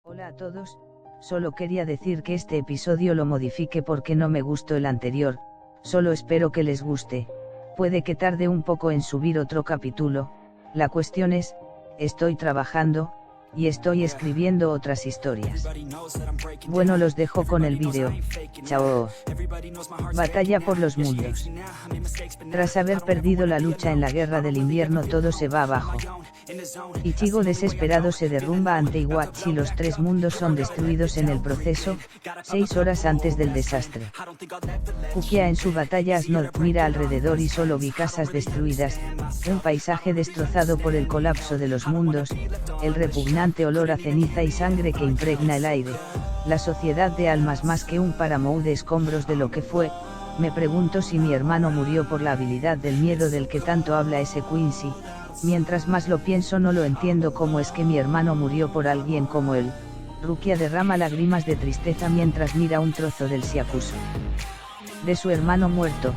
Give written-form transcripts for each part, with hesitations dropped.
Hola a todos, solo quería decir que este episodio lo modifique porque no me gustó el anterior, solo espero que les guste, puede que tarde un poco en subir otro capítulo, la cuestión es, estoy trabajando, y estoy escribiendo otras historias. Bueno, los dejo con el vídeo, chao. Batalla por los mundos. Tras haber perdido la lucha en la guerra del invierno, todo se va abajo. Ichigo desesperado se derrumba ante Iguachi y los tres mundos son destruidos en el proceso, 6 horas antes del desastre. Fukia en su batalla Asnod mira alrededor y solo vi casas destruidas, un paisaje destrozado por el colapso de los mundos, el repugnante olor a ceniza y sangre que impregna el aire, la sociedad de almas más que un páramo de escombros de lo que fue. Me pregunto si mi hermano murió por la habilidad del miedo del que tanto habla ese Quincy. Mientras más lo pienso no lo entiendo cómo es que mi hermano murió por alguien como él. Rukia derrama lágrimas de tristeza mientras mira un trozo del Shakuso. De su hermano muerto,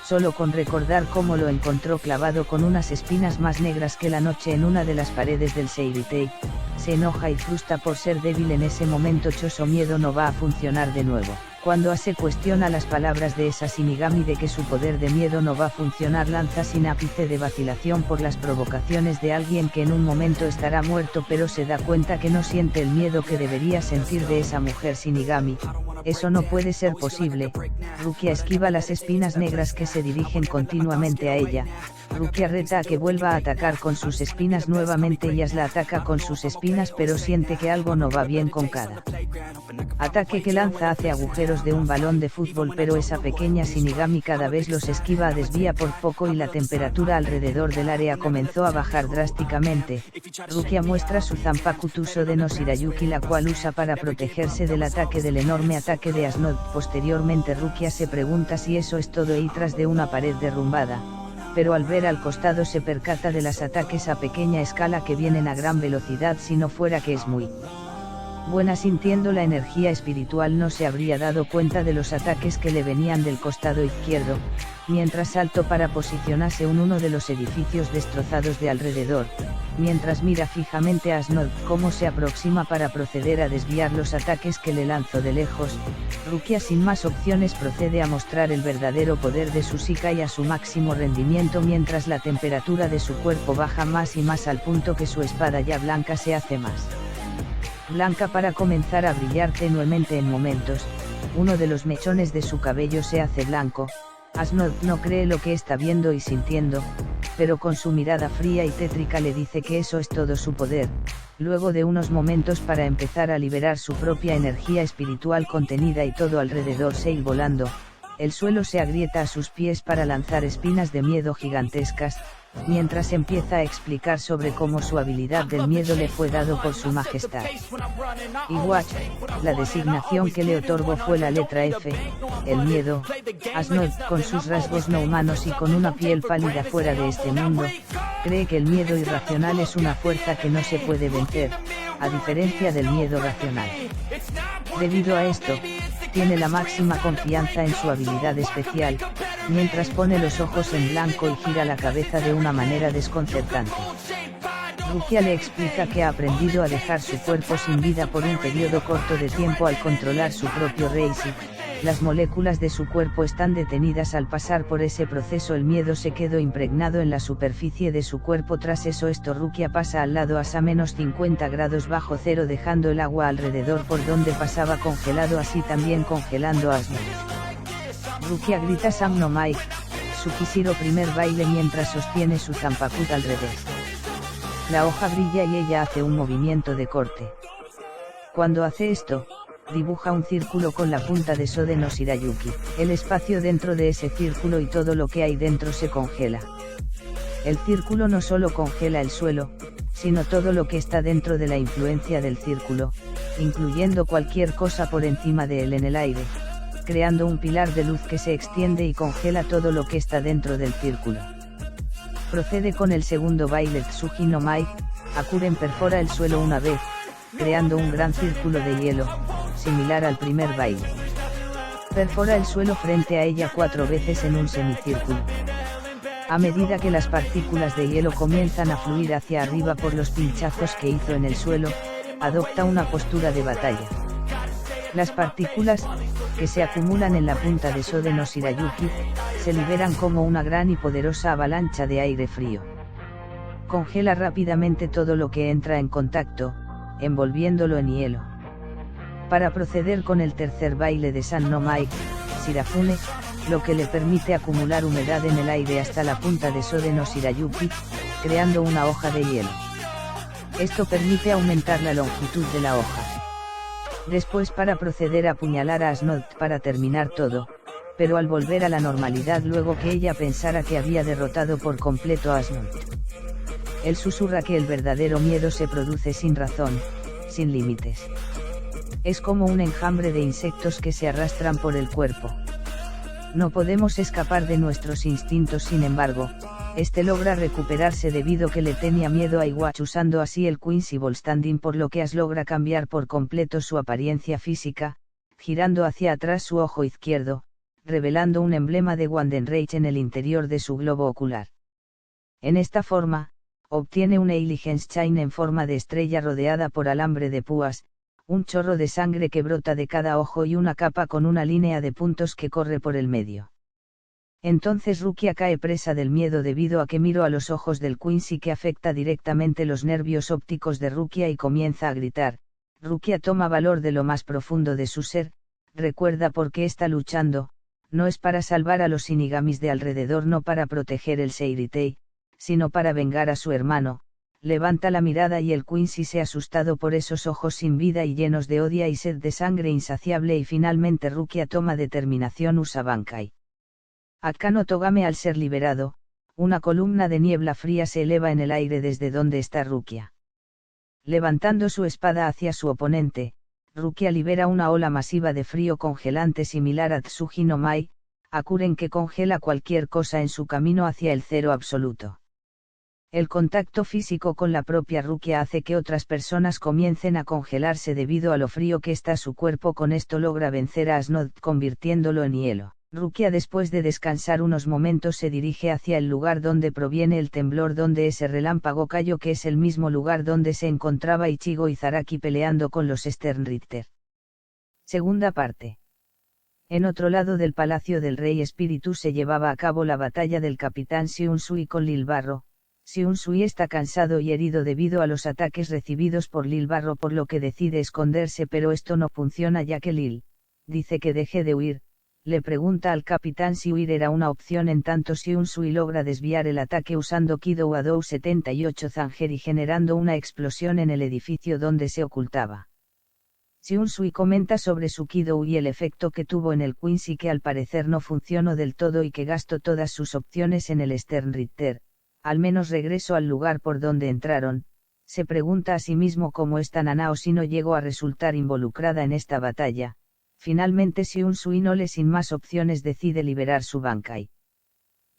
solo con recordar cómo lo encontró clavado con unas espinas más negras que la noche en una de las paredes del Seiritei, se enoja y frustra por ser débil en ese momento. Choso miedo no va a funcionar de nuevo. Cuando Ase cuestiona las palabras de esa Shinigami de que su poder de miedo no va a funcionar, lanza sin ápice de vacilación por las provocaciones de alguien que en un momento estará muerto, pero se da cuenta que no siente el miedo que debería sentir de esa mujer Shinigami. Eso no puede ser posible. Rukia esquiva las espinas negras que se dirigen continuamente a ella. Rukia reta a que vuelva a atacar con sus espinas nuevamente y As la ataca con sus espinas, pero siente que algo no va bien con cada ataque que lanza hace agujeros de un balón de fútbol, pero esa pequeña Shinigami cada vez los esquiva, desvía por poco y la temperatura alrededor del área comenzó a bajar drásticamente. Rukia muestra su Zanpaku Tuso de no Shirayuki, la cual usa para protegerse del ataque del enorme ataque de Asnod. Posteriormente Rukia se pregunta si eso es todo y tras de una pared derrumbada, pero al ver al costado se percata de los ataques a pequeña escala que vienen a gran velocidad. Si no fuera que es muy buena sintiendo la energía espiritual, no se habría dado cuenta de los ataques que le venían del costado izquierdo, mientras saltó para posicionarse en uno de los edificios destrozados de alrededor, mientras mira fijamente a Asnod cómo se aproxima para proceder a desviar los ataques que le lanzó de lejos. Rukia sin más opciones procede a mostrar el verdadero poder de su Shikai a su máximo rendimiento, mientras la temperatura de su cuerpo baja más y más al punto que su espada ya blanca se hace más blanca para comenzar a brillar tenuemente en momentos. Uno de los mechones de su cabello se hace blanco. Asnod no cree lo que está viendo y sintiendo, pero con su mirada fría y tétrica le dice que eso es todo su poder. Luego de unos momentos para empezar a liberar su propia energía espiritual contenida y todo alrededor se ir volando, el suelo se agrieta a sus pies para lanzar espinas de miedo gigantescas, mientras empieza a explicar sobre cómo su habilidad del miedo le fue dado por su majestad. Iguachi, la designación que le otorgó fue la letra F, el miedo. Asnod, con sus rasgos no humanos y con una piel pálida fuera de este mundo, cree que el miedo irracional es una fuerza que no se puede vencer, a diferencia del miedo racional. Debido a esto, tiene la máxima confianza en su habilidad especial, mientras pone los ojos en blanco y gira la cabeza de una manera desconcertante. Rukia le explica que ha aprendido a dejar su cuerpo sin vida por un periodo corto de tiempo al controlar su propio Reishi. Las moléculas de su cuerpo están detenidas al pasar por ese proceso. El miedo se quedó impregnado en la superficie de su cuerpo. Tras eso Rukia pasa al lado a menos 50 grados bajo cero, dejando el agua alrededor por donde pasaba congelado, así también congelando a Asnod. Rukia grita Sam no Mai, su Kishiro primer baile, mientras sostiene su Zanpaku al revés. La hoja brilla y ella hace un movimiento de corte. Cuando hace esto, dibuja un círculo con la punta de Sode no Shirayuki. El espacio dentro de ese círculo y todo lo que hay dentro se congela. El círculo no solo congela el suelo, sino todo lo que está dentro de la influencia del círculo, incluyendo cualquier cosa por encima de él en el aire, creando un pilar de luz que se extiende y congela todo lo que está dentro del círculo. Procede con el segundo baile Tsuji no Mai. Hakuren perfora el suelo una vez, creando un gran círculo de hielo, similar al primer baile. Perfora el suelo frente a ella 4 veces en un semicírculo. A medida que las partículas de hielo comienzan a fluir hacia arriba por los pinchazos que hizo en el suelo, adopta una postura de batalla. Las partículas, que se acumulan en la punta de Sode no Shirayuki, se liberan como una gran y poderosa avalancha de aire frío. Congela rápidamente todo lo que entra en contacto, envolviéndolo en hielo. Para proceder con el tercer baile de San no Mai, Shirafune, lo que le permite acumular humedad en el aire hasta la punta de Sode no Shirayuki, creando una hoja de hielo. Esto permite aumentar la longitud de la hoja. Después para proceder a apuñalar a Asnodh para terminar todo, pero al volver a la normalidad luego que ella pensara que había derrotado por completo a Asnodh. Él susurra que el verdadero miedo se produce sin razón, sin límites. Es como un enjambre de insectos que se arrastran por el cuerpo. No podemos escapar de nuestros instintos, sin embargo, este logra recuperarse debido que le tenía miedo a Iwatch usando así el Quincy Ball Standing, por lo que Ash logra cambiar por completo su apariencia física, girando hacia atrás su ojo izquierdo, revelando un emblema de Wandenreich en el interior de su globo ocular. En esta forma, obtiene un Heiligenschein en forma de estrella rodeada por alambre de púas, un chorro de sangre que brota de cada ojo y una capa con una línea de puntos que corre por el medio. Entonces Rukia cae presa del miedo debido a que miró a los ojos del Quincy, que afecta directamente los nervios ópticos de Rukia, y comienza a gritar. Rukia toma valor de lo más profundo de su ser, recuerda por qué está luchando, no es para salvar a los Shinigamis de alrededor, no para proteger el Seiritei, sino para vengar a su hermano. Levanta la mirada y el Quincy se ha asustado por esos ojos sin vida y llenos de odio y sed de sangre insaciable, y finalmente Rukia toma determinación, usa Bankai. Akano Togame. Al ser liberado, una columna de niebla fría se eleva en el aire desde donde está Rukia. Levantando su espada hacia su oponente, Rukia libera una ola masiva de frío congelante similar a Tsuji no Mai, Akuren, que congela cualquier cosa en su camino hacia el cero absoluto. El contacto físico con la propia Rukia hace que otras personas comiencen a congelarse debido a lo frío que está su cuerpo. Con esto logra vencer a Asnodh convirtiéndolo en hielo. Rukia, después de descansar unos momentos, se dirige hacia el lugar donde proviene el temblor, donde ese relámpago cayó, que es el mismo lugar donde se encontraba Ichigo Izaraki peleando con los Sternritter. Segunda parte. En otro lado del Palacio del Rey Espíritu se llevaba a cabo la batalla del Capitán Shiunsui con Lil Barro. Shiunsui está cansado y herido debido a los ataques recibidos por Lil Barro, por lo que decide esconderse, pero esto no funciona ya que Lil dice que deje de huir. Le pregunta al capitán si huir era una opción, en tanto Shiunsui logra desviar el ataque usando Kido Wadou 78 Zanjeri, generando una explosión en el edificio donde se ocultaba. Shiunsui comenta sobre su Kido y el efecto que tuvo en el Quincy, que al parecer no funcionó del todo y que gastó todas sus opciones en el Sternritter. Al menos regreso al lugar por donde entraron. Se pregunta a sí mismo cómo está Nanao si no llegó a resultar involucrada en esta batalla. Finalmente Shiunsui, no le sin más opciones, decide liberar su Bankai.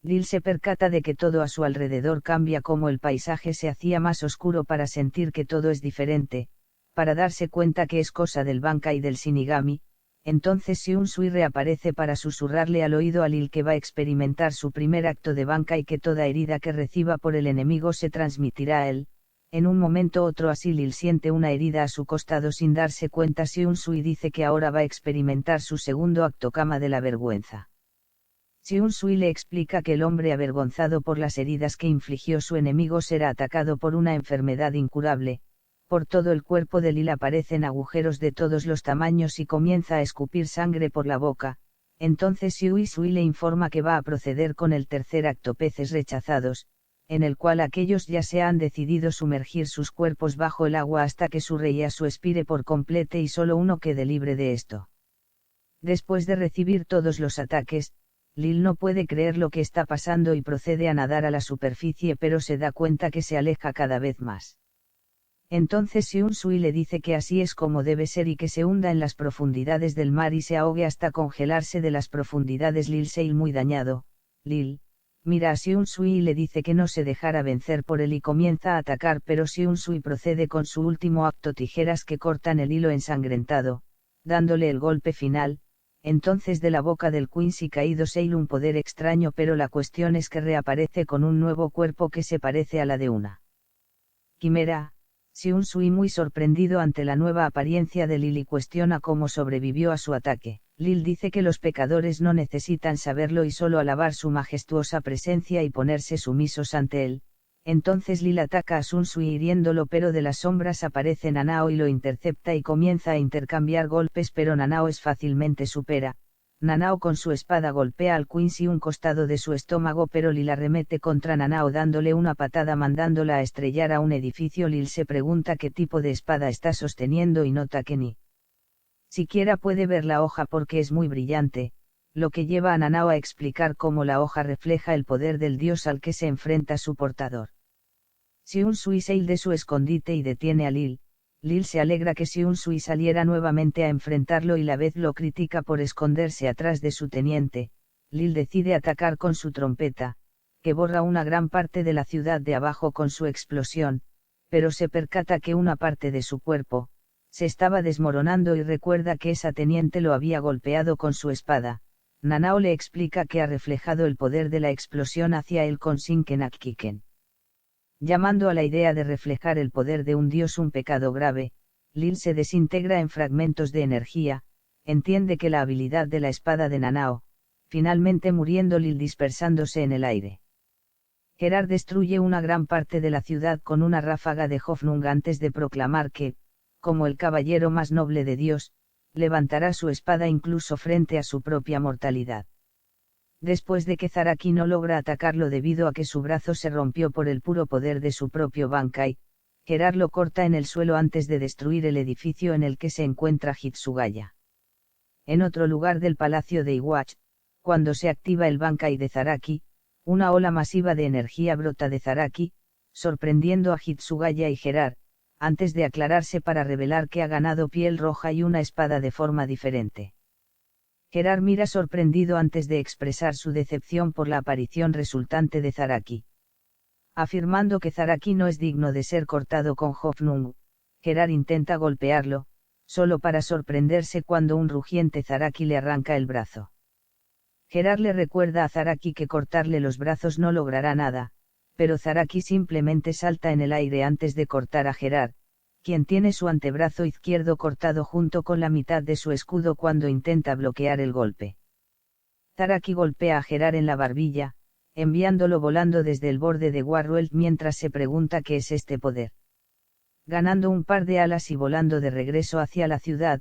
Lil se percata de que todo a su alrededor cambia, como el paisaje se hacía más oscuro, para sentir que todo es diferente, para darse cuenta que es cosa del Bankai del Shinigami. Entonces Shiunsui reaparece para susurrarle al oído a Lil que va a experimentar su primer acto de Bankai, que toda herida que reciba por el enemigo se transmitirá a él. En un momento otro así Lil siente una herida a su costado sin darse cuenta. Shiunsui dice que ahora va a experimentar su segundo acto, Kama de la vergüenza. Shiunsui le explica que el hombre avergonzado por las heridas que infligió su enemigo será atacado por una enfermedad incurable. Por todo el cuerpo de Lil aparecen agujeros de todos los tamaños y comienza a escupir sangre por la boca. Entonces Shiunsui le informa que va a proceder con el tercer acto, Peces rechazados, en el cual aquellos ya se han decidido sumergir sus cuerpos bajo el agua hasta que su Reiasu expire por completo y solo uno quede libre de esto. Después de recibir todos los ataques, Lil no puede creer lo que está pasando y procede a nadar a la superficie, pero se da cuenta que se aleja cada vez más. Entonces Shiunsui le dice que así es como debe ser y que se hunda en las profundidades del mar y se ahogue hasta congelarse de las profundidades. Lil se muy dañado. Lil mira a Shiunsui y le dice que no se dejara vencer por él y comienza a atacar, pero Shiunsui procede con su último acto, tijeras que cortan el hilo ensangrentado, dándole el golpe final. Entonces de la boca del Quincy caído sale un poder extraño, pero la cuestión es que reaparece con un nuevo cuerpo que se parece a la de una quimera. Seung-sui muy sorprendido ante la nueva apariencia de Lil y cuestiona cómo sobrevivió a su ataque. Lil dice que los pecadores no necesitan saberlo y solo alabar su majestuosa presencia y ponerse sumisos ante él. Entonces Lil ataca a Seung-sui hiriéndolo, pero de las sombras aparece Nanao y lo intercepta y comienza a intercambiar golpes, pero Nanao fácilmente supera. Nanao con su espada golpea al Quincy un costado de su estómago, pero Lil arremete contra Nanao dándole una patada mandándola a estrellar a un edificio. Lil se pregunta qué tipo de espada está sosteniendo y nota que ni siquiera puede ver la hoja porque es muy brillante, lo que lleva a Nanao a explicar cómo la hoja refleja el poder del dios al que se enfrenta su portador. Seung-sui sale de su escondite y detiene a Lil. Lil se alegra que Seung-sui saliera nuevamente a enfrentarlo y la vez lo critica por esconderse atrás de su teniente. Lil decide atacar con su trompeta, que borra una gran parte de la ciudad de abajo con su explosión, pero se percata que una parte de su cuerpo se estaba desmoronando y recuerda que esa teniente lo había golpeado con su espada. Nanao le explica que ha reflejado el poder de la explosión hacia él con Shinken-Akiken. Llamando a la idea de reflejar el poder de un dios un pecado grave, Lil se desintegra en fragmentos de energía, entiende que la habilidad de la espada de Nanao, finalmente muriendo Lil dispersándose en el aire. Gerard destruye una gran parte de la ciudad con una ráfaga de Hofnung antes de proclamar que, como el caballero más noble de Dios, levantará su espada incluso frente a su propia mortalidad. Después de que Zaraki no logra atacarlo debido a que su brazo se rompió por el puro poder de su propio Bankai, Gerard lo corta en el suelo antes de destruir el edificio en el que se encuentra Hitsugaya. En otro lugar del palacio de Iwatch, cuando se activa el Bankai de Zaraki, una ola masiva de energía brota de Zaraki, sorprendiendo a Hitsugaya y Gerard, antes de aclararse para revelar que ha ganado piel roja y una espada de forma diferente. Gerard mira sorprendido antes de expresar su decepción por la aparición resultante de Zaraki. Afirmando que Zaraki no es digno de ser cortado con Hofnung, Gerard intenta golpearlo, solo para sorprenderse cuando un rugiente Zaraki le arranca el brazo. Gerard le recuerda a Zaraki que cortarle los brazos no logrará nada, pero Zaraki simplemente salta en el aire antes de cortar a Gerard, quien tiene su antebrazo izquierdo cortado junto con la mitad de su escudo cuando intenta bloquear el golpe. Zaraki golpea a Gerard en la barbilla, enviándolo volando desde el borde de Warworld mientras se pregunta qué es este poder. Ganando un par de alas y volando de regreso hacia la ciudad,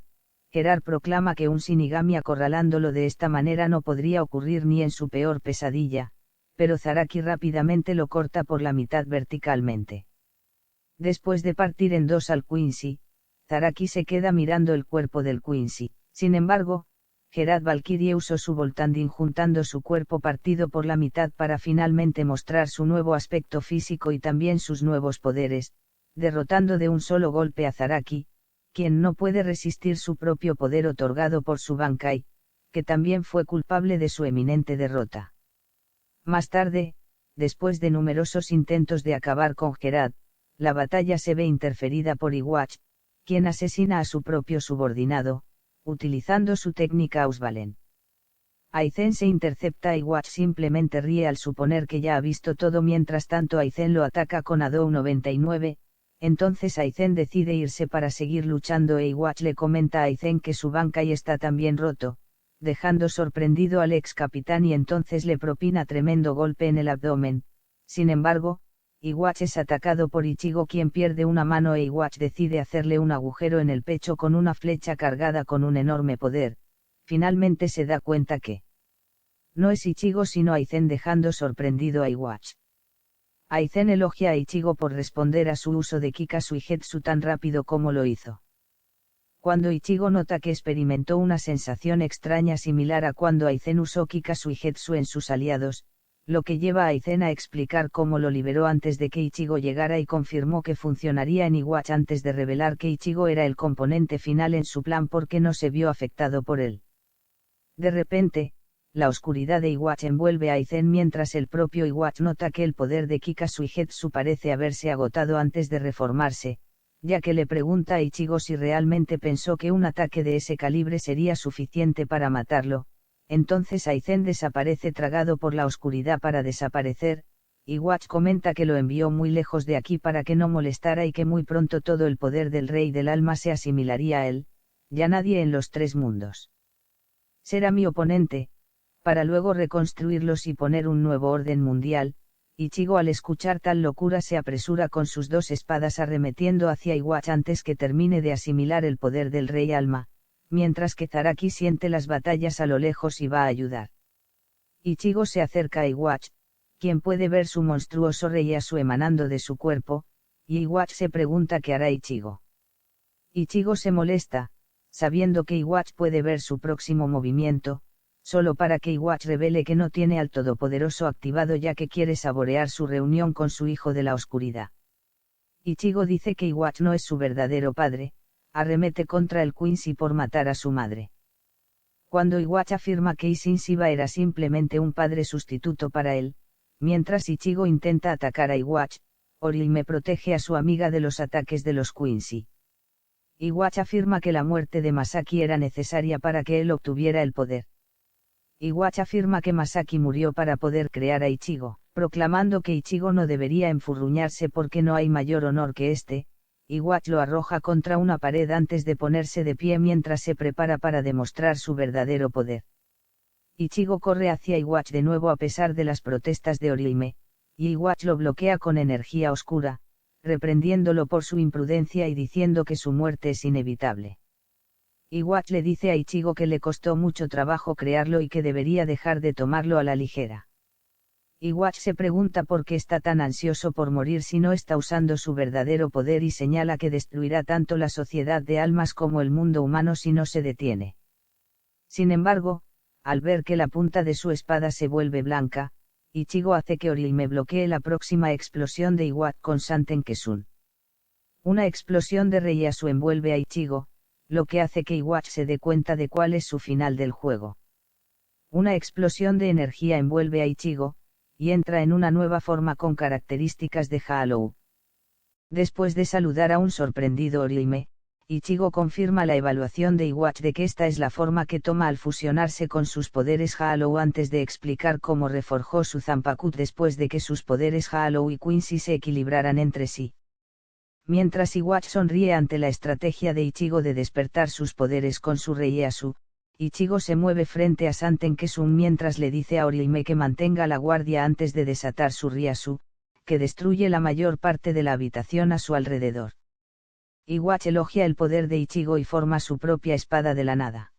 Gerard proclama que un Shinigami acorralándolo de esta manera no podría ocurrir ni en su peor pesadilla, pero Zaraki rápidamente lo corta por la mitad verticalmente. Después de partir en dos al Quincy, Zaraki se queda mirando el cuerpo del Quincy. Sin embargo, Gerard Valkyrie usó su Voltanding juntando su cuerpo partido por la mitad para finalmente mostrar su nuevo aspecto físico y también sus nuevos poderes, derrotando de un solo golpe a Zaraki, quien no puede resistir su propio poder otorgado por su Bankai, que también fue culpable de su eminente derrota. Más tarde, después de numerosos intentos de acabar con Gerard, la batalla se ve interferida por Iwatch, quien asesina a su propio subordinado, utilizando su técnica Ausvalen. Aizen se intercepta y Iwatch simplemente ríe al suponer que ya ha visto todo. Mientras tanto Aizen lo ataca con Adou 99, entonces Aizen decide irse para seguir luchando e Iwatch le comenta a Aizen que su Bankai está también roto, dejando sorprendido al ex capitán y entonces le propina tremendo golpe en el abdomen. Sin embargo, Iwatch es atacado por Ichigo, quien pierde una mano e Iwatch decide hacerle un agujero en el pecho con una flecha cargada con un enorme poder. Finalmente se da cuenta que no es Ichigo sino Aizen, dejando sorprendido a Iwatch. Aizen elogia a Ichigo por responder a su uso de Kikasu y Getsu tan rápido como lo hizo. Cuando Ichigo nota que experimentó una sensación extraña similar a cuando Aizen usó Kikasu y Getsu en sus aliados, lo que lleva a Aizen a explicar cómo lo liberó antes de que Ichigo llegara y confirmó que funcionaría en Iwatch antes de revelar que Ichigo era el componente final en su plan porque no se vio afectado por él. De repente, la oscuridad de Iwatch envuelve a Aizen mientras el propio Iwatch nota que el poder de Kikasu y Getsu parece haberse agotado antes de reformarse, ya que le pregunta a Ichigo si realmente pensó que un ataque de ese calibre sería suficiente para matarlo. Entonces Aizen desaparece tragado por la oscuridad para desaparecer. Iwatch comenta que lo envió muy lejos de aquí para que no molestara y que muy pronto todo el poder del Rey del Alma se asimilaría a él, ya nadie en los tres mundos será mi oponente, para luego reconstruirlos y poner un nuevo orden mundial. Ichigo al escuchar tal locura se apresura con sus dos espadas arremetiendo hacia Iwatch antes que termine de asimilar el poder del Rey Alma, mientras que Zaraki siente las batallas a lo lejos y va a ayudar. Ichigo se acerca a Iwatch, quien puede ver su monstruoso Reiyasu emanando de su cuerpo, y Iwatch se pregunta qué hará Ichigo. Ichigo se molesta, sabiendo que Iwatch puede ver su próximo movimiento, solo para que Iwatch revele que no tiene al Todopoderoso activado ya que quiere saborear su reunión con su hijo de la oscuridad. Ichigo dice que Iwatch no es su verdadero padre, arremete contra el Quincy por matar a su madre. Cuando Iwatch afirma que Isshin Shiba era simplemente un padre sustituto para él, mientras Ichigo intenta atacar a Iwatch, Orihime protege a su amiga de los ataques de los Quincy. Iwatch afirma que la muerte de Masaki era necesaria para que él obtuviera el poder. Iwatch afirma que Masaki murió para poder crear a Ichigo, proclamando que Ichigo no debería enfurruñarse porque no hay mayor honor que este. Iwatch lo arroja contra una pared antes de ponerse de pie mientras se prepara para demostrar su verdadero poder. Ichigo corre hacia Iwatch de nuevo a pesar de las protestas de Orihime, y Iwatch lo bloquea con energía oscura, reprendiéndolo por su imprudencia y diciendo que su muerte es inevitable. Iwatch le dice a Ichigo que le costó mucho trabajo crearlo y que debería dejar de tomarlo a la ligera. Iwatch se pregunta por qué está tan ansioso por morir si no está usando su verdadero poder y señala que destruirá tanto la sociedad de almas como el mundo humano si no se detiene. Sin embargo, al ver que la punta de su espada se vuelve blanca, Ichigo hace que Orihime bloquee la próxima explosión de Iwatch con Santenkesun. Una explosión de Reiyasu envuelve a Ichigo, lo que hace que Iwatch se dé cuenta de cuál es su final del juego. Una explosión de energía envuelve a Ichigo, y entra en una nueva forma con características de Hallou. Después de saludar a un sorprendido Orihime, Ichigo confirma la evaluación de Iwatch de que esta es la forma que toma al fusionarse con sus poderes Hallou antes de explicar cómo reforjó su Zanpakuto después de que sus poderes Hallou y Quincy se equilibraran entre sí. Mientras Iwatch sonríe ante la estrategia de Ichigo de despertar sus poderes con su Reiyasu, Ichigo se mueve frente a Santenkesun mientras le dice a Orihime que mantenga la guardia antes de desatar su Reiyasu, que destruye la mayor parte de la habitación a su alrededor. Iwatch elogia el poder de Ichigo y forma su propia espada de la nada.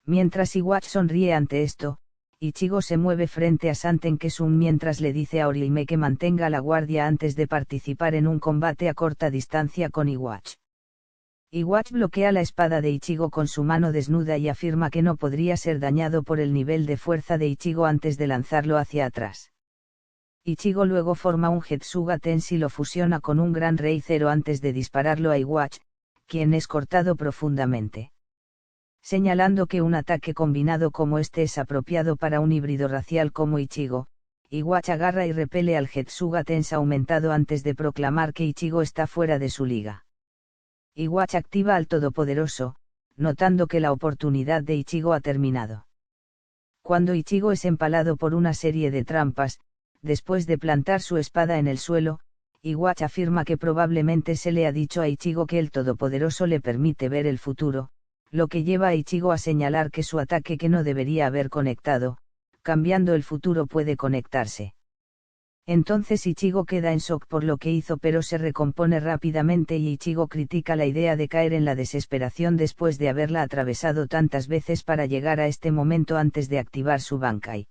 Mientras Iwatch sonríe ante esto, Ichigo se mueve frente a Santenkesun mientras le dice a Orihime que mantenga la guardia antes de participar en un combate a corta distancia con Iwatch. Iwatch bloquea la espada de Ichigo con su mano desnuda y afirma que no podría ser dañado por el nivel de fuerza de Ichigo antes de lanzarlo hacia atrás. Ichigo luego forma un Getsuga Tenshi y lo fusiona con un Gran Rey Zero antes de dispararlo a Iwatch, quien es cortado profundamente. Señalando que un ataque combinado como este es apropiado para un híbrido racial como Ichigo, Iwatch agarra y repele al Getsuga Tenshi aumentado antes de proclamar que Ichigo está fuera de su liga. Iwatch activa al Todopoderoso, notando que la oportunidad de Ichigo ha terminado. Cuando Ichigo es empalado por una serie de trampas, después de plantar su espada en el suelo, Iwatch afirma que probablemente se le ha dicho a Ichigo que el Todopoderoso le permite ver el futuro, lo que lleva a Ichigo a señalar que su ataque que no debería haber conectado, cambiando el futuro puede conectarse. Entonces Ichigo queda en shock por lo que hizo pero se recompone rápidamente y Ichigo critica la idea de caer en la desesperación después de haberla atravesado tantas veces para llegar a este momento antes de activar su Bankai.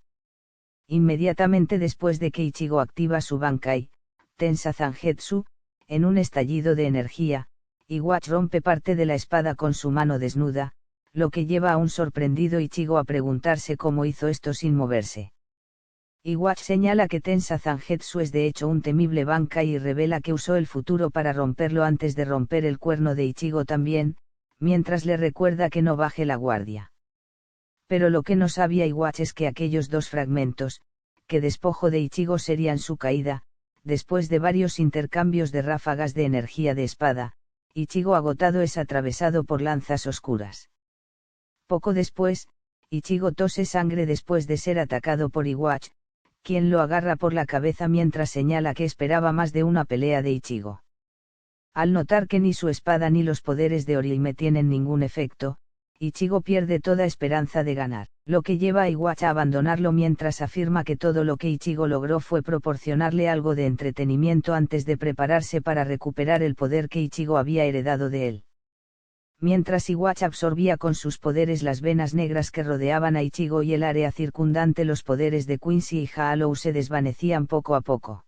Inmediatamente después de que Ichigo activa su Bankai, Tensa Zangetsu, en un estallido de energía, Iwatch rompe parte de la espada con su mano desnuda, lo que lleva a un sorprendido Ichigo a preguntarse cómo hizo esto sin moverse. Iwatch señala que Tensa Zangetsu es de hecho un temible Bankai y revela que usó el futuro para romperlo antes de romper el cuerno de Ichigo también, mientras le recuerda que no baje la guardia. Pero lo que no sabía Iwatch es que aquellos dos fragmentos, que despojo de Ichigo serían su caída, después de varios intercambios de ráfagas de energía de espada, Ichigo agotado es atravesado por lanzas oscuras. Poco después, Ichigo tose sangre después de ser atacado por Iwatch, quien lo agarra por la cabeza mientras señala que esperaba más de una pelea de Ichigo. Al notar que ni su espada ni los poderes de Orihime tienen ningún efecto, Ichigo pierde toda esperanza de ganar, lo que lleva a Iwatch a abandonarlo mientras afirma que todo lo que Ichigo logró fue proporcionarle algo de entretenimiento antes de prepararse para recuperar el poder que Ichigo había heredado de él. Mientras Iwatch absorbía con sus poderes las venas negras que rodeaban a Ichigo y el área circundante, los poderes de Quincy y Haalou se desvanecían poco a poco.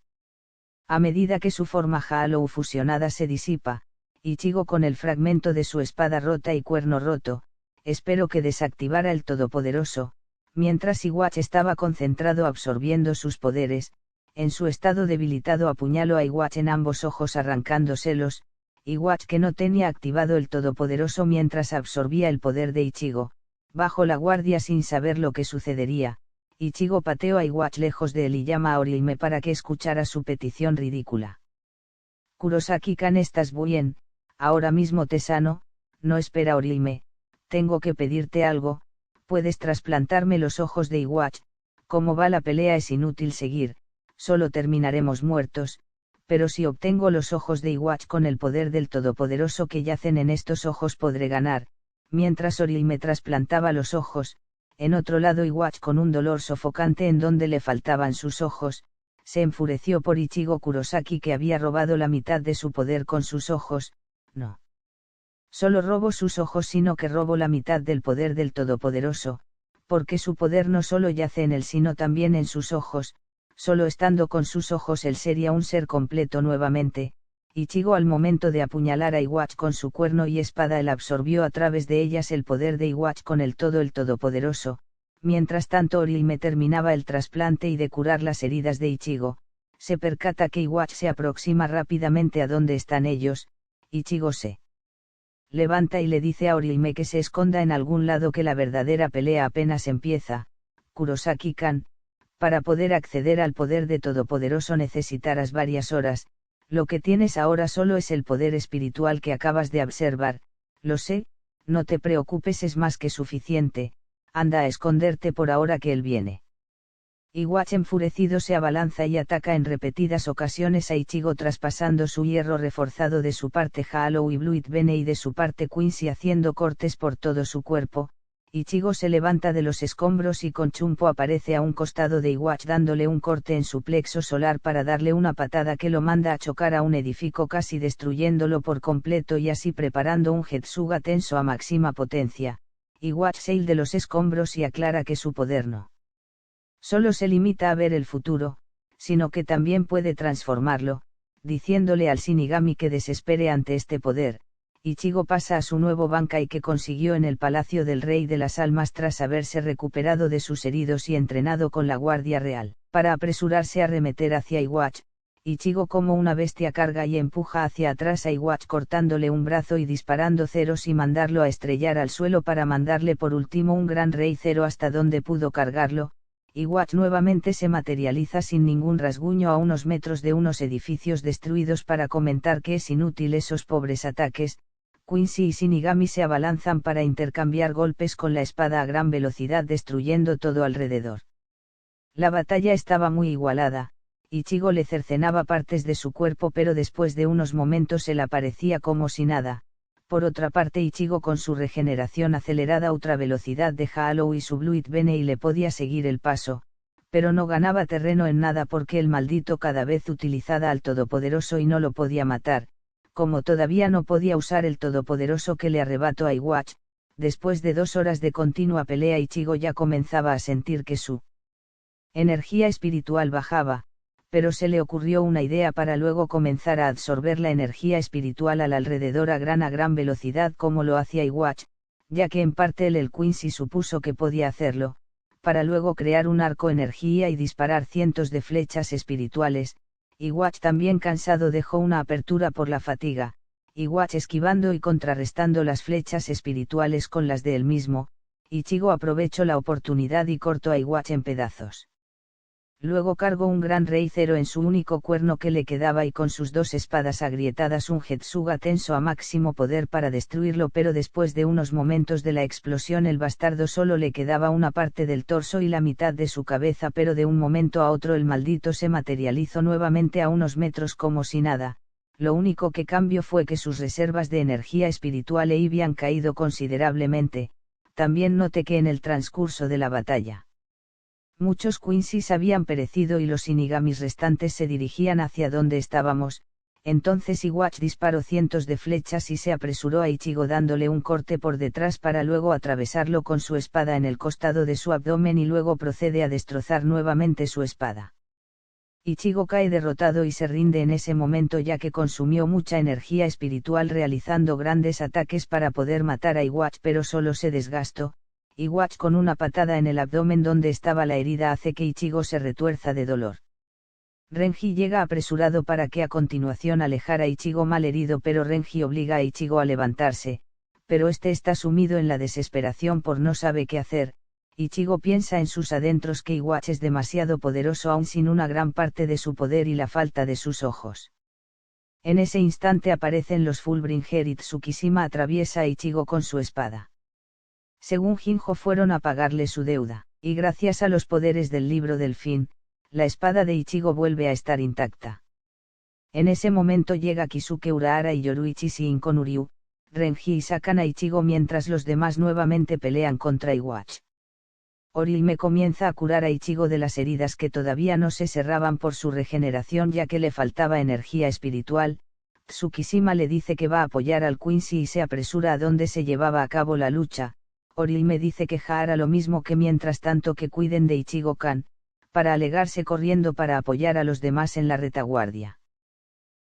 A medida que su forma Haalou fusionada se disipa, Ichigo, con el fragmento de su espada rota y cuerno roto, esperó que desactivara el Todopoderoso, mientras Iwatch estaba concentrado absorbiendo sus poderes. En su estado debilitado apuñaló a Iwatch en ambos ojos arrancándoselos. Iwatch, que no tenía activado el Todopoderoso mientras absorbía el poder de Ichigo, bajó la guardia sin saber lo que sucedería. Ichigo pateó a Iwatch lejos de él y llama a Orihime para que escuchara su petición ridícula. Kurosaki-kan, ¿estás bien? Ahora mismo te sano. No, espera Orihime, tengo que pedirte algo. ¿Puedes trasplantarme los ojos de Iwatch? Como va la pelea es inútil seguir, solo terminaremos muertos, pero si obtengo los ojos de Iwatch con el poder del Todopoderoso que yacen en estos ojos podré ganar. Mientras Orihime trasplantaba los ojos, en otro lado Iwatch, con un dolor sofocante en donde le faltaban sus ojos, se enfureció por Ichigo Kurosaki, que había robado la mitad de su poder con sus ojos. No solo robo sus ojos, sino que robo la mitad del poder del Todopoderoso, porque su poder no solo yace en él sino también en sus ojos. Solo estando con sus ojos él sería un ser completo nuevamente. Ichigo, al momento de apuñalar a Iwatch con su cuerno y espada, él absorbió a través de ellas el poder de Iwatch con el Todopoderoso. Mientras tanto Orihime terminaba el trasplante y de curar las heridas de Ichigo, se percata que Iwatch se aproxima rápidamente a donde están ellos. Ichigo se levanta y le dice a Orihime que se esconda en algún lado, que la verdadera pelea apenas empieza. Kurosaki-kan, para poder acceder al poder de Todopoderoso necesitarás varias horas. Lo que tienes ahora solo es el poder espiritual que acabas de observar. Lo sé, no te preocupes, es más que suficiente. Anda a esconderte por ahora que él viene. Iwatch, enfurecido, se abalanza y ataca en repetidas ocasiones a Ichigo, traspasando su hierro reforzado de su parte Haalou y Bluid Bene y de su parte Quincy, haciendo cortes por todo su cuerpo. Ichigo se levanta de los escombros y con Chumpo aparece a un costado de Iwatch dándole un corte en su plexo solar para darle una patada que lo manda a chocar a un edificio, casi destruyéndolo por completo y así preparando un Getsuga tenso a máxima potencia. Iwatch sale de los escombros y aclara que su poder no solo se limita a ver el futuro, sino que también puede transformarlo, diciéndole al Shinigami que desespere ante este poder. Ichigo pasa a su nuevo Bankai que consiguió en el Palacio del Rey de las Almas tras haberse recuperado de sus heridos y entrenado con la Guardia Real, para apresurarse a arremeter hacia Iwatch. Ichigo, como una bestia, carga y empuja hacia atrás a Iwatch, cortándole un brazo y disparando ceros y mandarlo a estrellar al suelo para mandarle por último un gran Rey Cero hasta donde pudo cargarlo. Iwatch nuevamente se materializa sin ningún rasguño a unos metros de unos edificios destruidos para comentar que es inútil esos pobres ataques. Quincy y Shinigami se abalanzan para intercambiar golpes con la espada a gran velocidad, destruyendo todo alrededor. La batalla estaba muy igualada. Ichigo le cercenaba partes de su cuerpo, pero después de unos momentos él aparecía como si nada. Por otra parte, Ichigo, con su regeneración acelerada a ultra velocidad de Haalou y su Bluid Bene, y le podía seguir el paso, pero no ganaba terreno en nada porque el maldito cada vez utilizaba al Todopoderoso y no lo podía matar. Como todavía no podía usar el Todopoderoso que le arrebató a Iwatch, después de 2 horas de continua pelea, Ichigo ya comenzaba a sentir que su energía espiritual bajaba, pero se le ocurrió una idea para luego comenzar a absorber la energía espiritual al alrededor a gran velocidad como lo hacía Iwatch, ya que en parte el Quincy supuso que podía hacerlo, para luego crear un arco energía y disparar cientos de flechas espirituales. Iwatch, también cansado, dejó una apertura por la fatiga. Iwatch esquivando y contrarrestando las flechas espirituales con las de él mismo. Ichigo aprovechó la oportunidad y cortó a Iwatch en pedazos. Luego cargó un gran rey cero en su único cuerno que le quedaba y con sus 2 espadas agrietadas un Jetsuga tenso a máximo poder para destruirlo, pero después de unos momentos de la explosión el bastardo solo le quedaba una parte del torso y la mitad de su cabeza, pero de un momento a otro el maldito se materializó nuevamente a unos metros como si nada. Lo único que cambió fue que sus reservas de energía espiritual habían caído considerablemente. También noté que en el transcurso de la batalla muchos Quincy's habían perecido y los Shinigamis restantes se dirigían hacia donde estábamos. Entonces Iwatch disparó cientos de flechas y se apresuró a Ichigo dándole un corte por detrás para luego atravesarlo con su espada en el costado de su abdomen y luego procede a destrozar nuevamente su espada. Ichigo cae derrotado y se rinde en ese momento ya que consumió mucha energía espiritual realizando grandes ataques para poder matar a Iwatch, pero solo se desgastó. Iwatch con una patada en el abdomen donde estaba la herida hace que Ichigo se retuerza de dolor. Renji llega apresurado para que a continuación alejara a Ichigo mal herido, pero Renji obliga a Ichigo a levantarse, pero este está sumido en la desesperación por no sabe qué hacer. Ichigo piensa en sus adentros que Iwatch es demasiado poderoso aún sin una gran parte de su poder y la falta de sus ojos. En ese instante aparecen los Fullbringer y Tsukishima atraviesa a Ichigo con su espada. Según Jinjo fueron a pagarle su deuda, y gracias a los poderes del libro del fin, la espada de Ichigo vuelve a estar intacta. En ese momento llega Kisuke Urahara y Yoruichi Shinkon Uryu, Renji y sacan a Ichigo mientras los demás nuevamente pelean contra Iwatch. Orihime comienza a curar a Ichigo de las heridas que todavía no se cerraban por su regeneración ya que le faltaba energía espiritual. Tsukishima le dice que va a apoyar al Quincy y se apresura a donde se llevaba a cabo la lucha. Orihime dice que Ja hará lo mismo, que mientras tanto que cuiden de Ichigo-kan, para alegarse corriendo para apoyar a los demás en la retaguardia.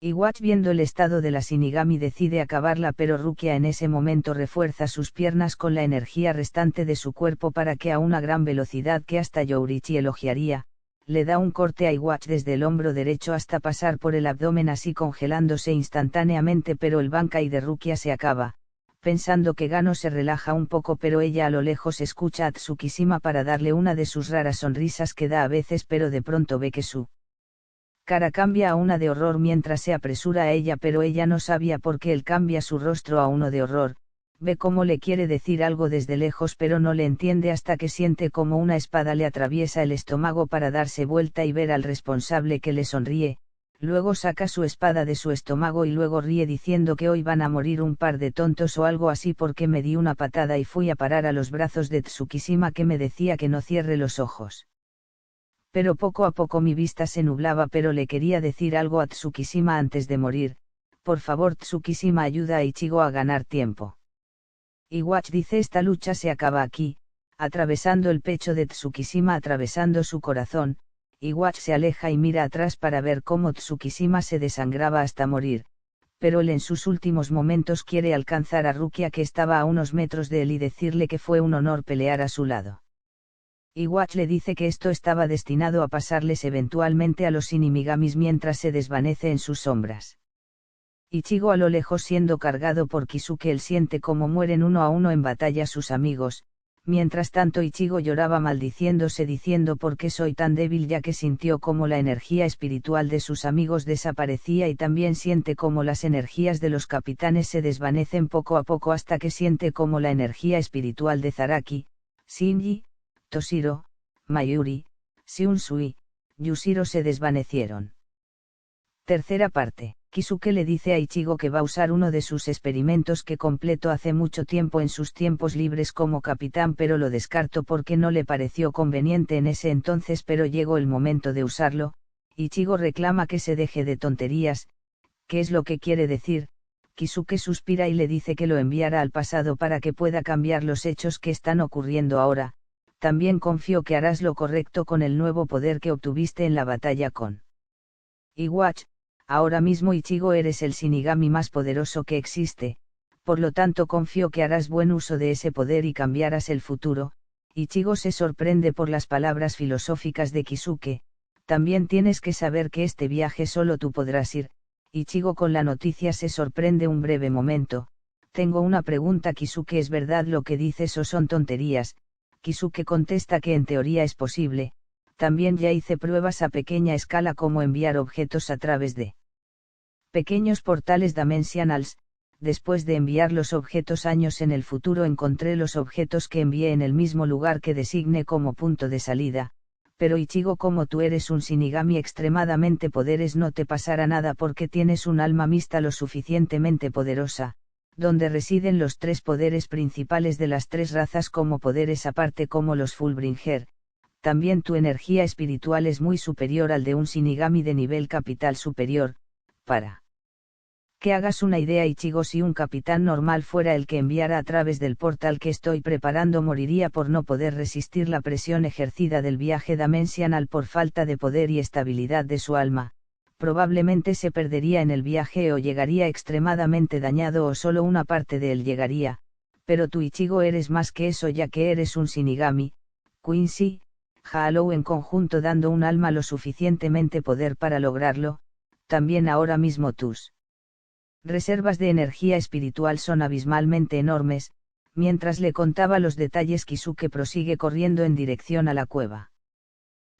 Iwatch, viendo el estado de la Shinigami, decide acabarla, pero Rukia en ese momento refuerza sus piernas con la energía restante de su cuerpo para que a una gran velocidad que hasta Yoruichi elogiaría, le da un corte a Iwatch desde el hombro derecho hasta pasar por el abdomen, así congelándose instantáneamente, pero el Bankai de Rukia se acaba. Pensando que Gano se relaja un poco, pero ella a lo lejos escucha a Tsukishima para darle una de sus raras sonrisas que da a veces, pero de pronto ve que su cara cambia a una de horror mientras se apresura a ella, pero ella no sabía por qué él cambia su rostro a uno de horror. Ve cómo le quiere decir algo desde lejos, pero no le entiende hasta que siente como una espada le atraviesa el estómago para darse vuelta y ver al responsable que le sonríe. Luego saca su espada de su estómago y luego ríe diciendo que hoy van a morir un par de tontos o algo así porque me di una patada y fui a parar a los brazos de Tsukishima, que me decía que no cierre los ojos. Pero poco a poco mi vista se nublaba, pero le quería decir algo a Tsukishima antes de morir. Por favor Tsukishima, ayuda a Ichigo a ganar tiempo. Iwatch dice: esta lucha se acaba aquí, atravesando el pecho de Tsukishima, atravesando su corazón. Iwatch se aleja y mira atrás para ver cómo Tsukishima se desangraba hasta morir, pero él en sus últimos momentos quiere alcanzar a Rukia, que estaba a unos metros de él, y decirle que fue un honor pelear a su lado. Iwatch le dice que esto estaba destinado a pasarles eventualmente a los Shinigamis mientras se desvanece en sus sombras. Ichigo a lo lejos siendo cargado por Kisuke, él siente cómo mueren uno a uno en batalla sus amigos. Mientras tanto Ichigo lloraba maldiciéndose diciendo por qué soy tan débil, ya que sintió como la energía espiritual de sus amigos desaparecía y también siente como las energías de los capitanes se desvanecen poco a poco hasta que siente como la energía espiritual de Zaraki, Shinji, Toshiro, Mayuri, Shiunsui, Yushiro se desvanecieron. Tercera parte. Kisuke le dice a Ichigo que va a usar uno de sus experimentos que completó hace mucho tiempo en sus tiempos libres como capitán, pero lo descartó porque no le pareció conveniente en ese entonces, pero llegó el momento de usarlo. Ichigo reclama que se deje de tonterías. ¿Qué es lo que quiere decir? Kisuke suspira y le dice que lo enviará al pasado para que pueda cambiar los hechos que están ocurriendo ahora. También confío que harás lo correcto con el nuevo poder que obtuviste en la batalla con Iwatch. Ahora mismo Ichigo eres el Shinigami más poderoso que existe, por lo tanto confío que harás buen uso de ese poder y cambiarás el futuro. Ichigo se sorprende por las palabras filosóficas de Kisuke. También tienes que saber que este viaje solo tú podrás ir. Ichigo con la noticia se sorprende un breve momento. Tengo una pregunta Kisuke, ¿es verdad lo que dices o son tonterías? Kisuke contesta que en teoría es posible. También ya hice pruebas a pequeña escala como enviar objetos a través de pequeños portales dimensionals. Después de enviar los objetos años en el futuro encontré los objetos que envié en el mismo lugar que designé como punto de salida, pero Ichigo, como tú eres un Shinigami extremadamente poderes, no te pasará nada porque tienes un alma mixta lo suficientemente poderosa, donde residen los tres poderes principales de las tres razas como poderes aparte como los Fullbringer. También tu energía espiritual es muy superior al de un Shinigami de nivel capital superior. Para que hagas una idea, Ichigo, si un capitán normal fuera el que enviara a través del portal que estoy preparando, moriría por no poder resistir la presión ejercida del viaje dimensional por falta de poder y estabilidad de su alma. Probablemente se perdería en el viaje o llegaría extremadamente dañado o solo una parte de él llegaría, pero tú, Ichigo, eres más que eso, ya que eres un Shinigami. Quincy, Halo en conjunto dando un alma lo suficientemente poder para lograrlo. También ahora mismo tus reservas de energía espiritual son abismalmente enormes. Mientras le contaba los detalles, Kisuke prosigue corriendo en dirección a la cueva.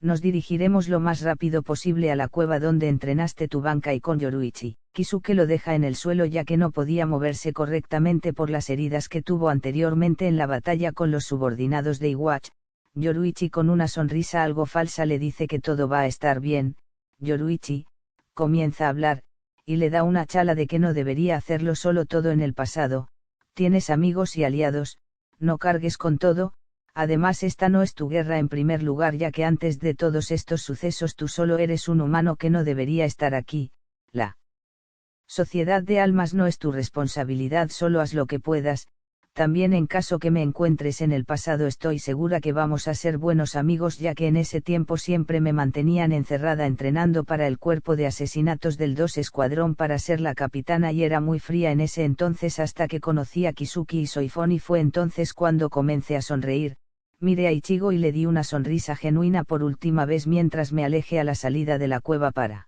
Nos dirigiremos lo más rápido posible a la cueva donde entrenaste tu Bankai con Yoruichi. Kisuke lo deja en el suelo ya que no podía moverse correctamente por las heridas que tuvo anteriormente en la batalla con los subordinados de Iwatch. Yoruichi, con una sonrisa algo falsa, le dice que todo va a estar bien. Yoruichi comienza a hablar, y le da una chala de que no debería hacerlo, solo todo en el pasado. Tienes amigos y aliados, no cargues con todo. Además, esta no es tu guerra en primer lugar, ya que antes de todos estos sucesos tú solo eres un humano que no debería estar aquí. La sociedad de almas no es tu responsabilidad, solo haz lo que puedas. También en caso que me encuentres en el pasado, estoy segura que vamos a ser buenos amigos, ya que en ese tiempo siempre me mantenían encerrada entrenando para el cuerpo de asesinatos del 2 Escuadrón para ser la capitana, y era muy fría en ese entonces hasta que conocí a Kizuki y Soifon, y fue entonces cuando comencé a sonreír. Miré a Ichigo y le di una sonrisa genuina por última vez mientras me alejé a la salida de la cueva para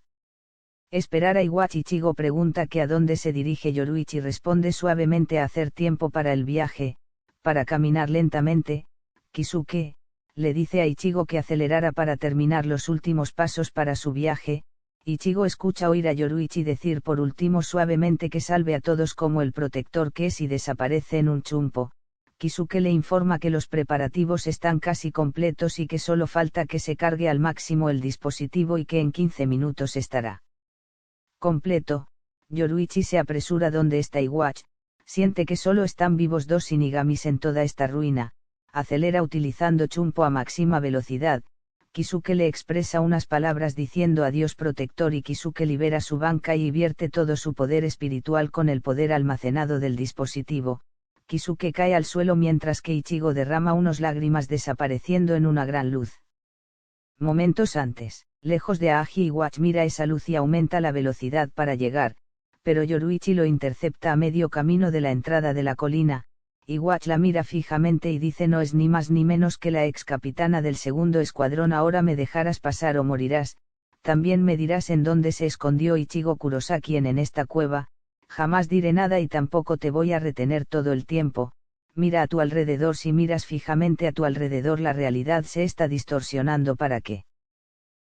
esperar a Iwatch. Ichigo pregunta que a dónde se dirige. Yoruichi responde suavemente: a hacer tiempo para el viaje, para caminar lentamente. Kisuke le dice a Ichigo que acelerara para terminar los últimos pasos para su viaje. Ichigo escucha oír a Yoruichi decir por último suavemente que salve a todos como el protector que es, y desaparece en un chumpo. Kisuke le informa que los preparativos están casi completos y que solo falta que se cargue al máximo el dispositivo y que en 15 minutos estará completo. Yoruichi se apresura donde está Iwatch, siente que solo están vivos dos Shinigamis en toda esta ruina, acelera utilizando chumpo a máxima velocidad. Kisuke le expresa unas palabras diciendo adiós protector, y Kisuke libera su banca y vierte todo su poder espiritual con el poder almacenado del dispositivo. Kisuke cae al suelo mientras que Ichigo derrama unas lágrimas desapareciendo en una gran luz. Momentos antes, lejos de Aji, Iwatch mira esa luz y aumenta la velocidad para llegar, pero Yoruichi lo intercepta a medio camino de la entrada de la colina. Iwatch la mira fijamente y dice: no es ni más ni menos que la ex capitana del 2º Escuadrón. Ahora me dejarás pasar o morirás. También me dirás en dónde se escondió Ichigo Kurosaki en esta cueva. Jamás diré nada y tampoco te voy a retener todo el tiempo. Mira a tu alrededor. Si miras fijamente a tu alrededor, la realidad se está distorsionando para que